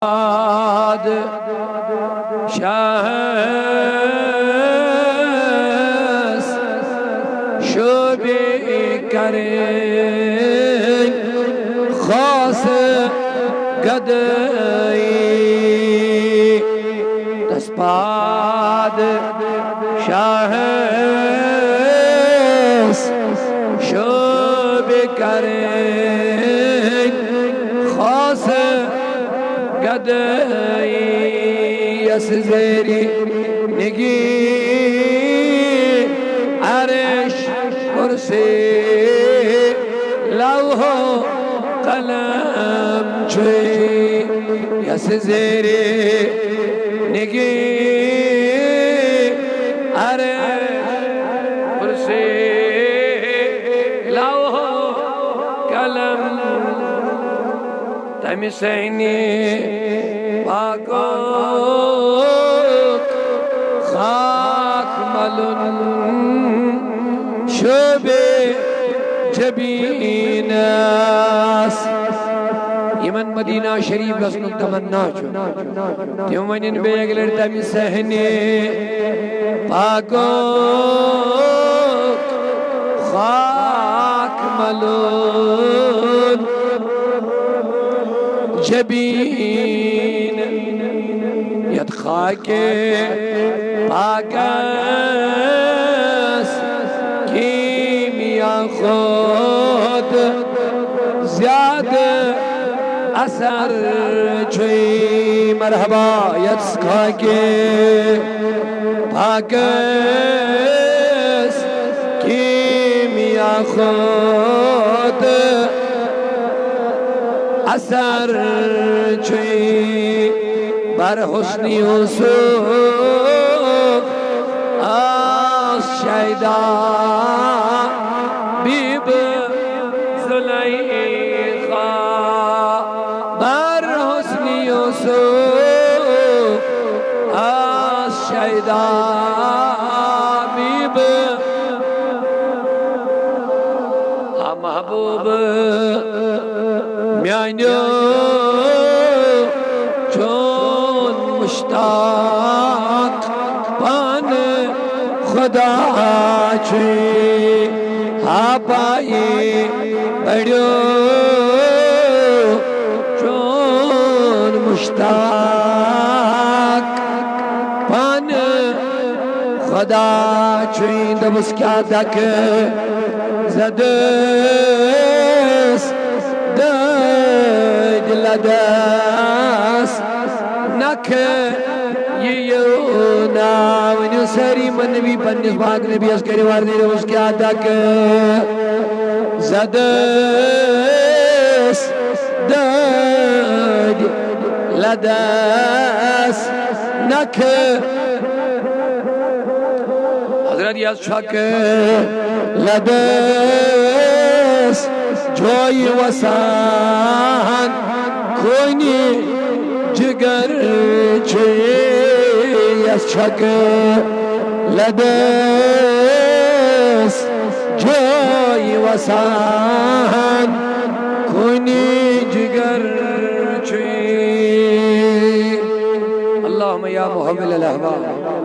شهس شبی کرد خاص گدایی دسپاد شهس شبی کرد خاص گدایی زیری نگی عرش کرسی لوح قلم چوی یس زیری نگی عرش کرسی لوح قلم تمی سینی پاکوک خاک ملون شبه جبیناس یمن مدینہ شریف گسنک تمنا چو تیومنین بیگلر تمی سہنی پاکوک خاک ملون جبین ید خاک پاکس کیمیا خود زیادہ اثر چوی مرحبا ید خاک پاکس کیمیا خود اثر چوی بر حسن یوسف از شیدا بیب زلیخا بر حسن یوسف از شیدا بیب محبوب میانو چون مشتاق پان خدا چی آپائی بڑیو چون مشتاق پان خدا چی دبس کیا دک زدس لداس نك يونا ونسري من نبي بنس باق نبي اسكري واردي روز كیا تک زدس داد لداس نك حضرت یاز شک لداس جوی وسان کوینی جگر چی از چک لدس جوی وسان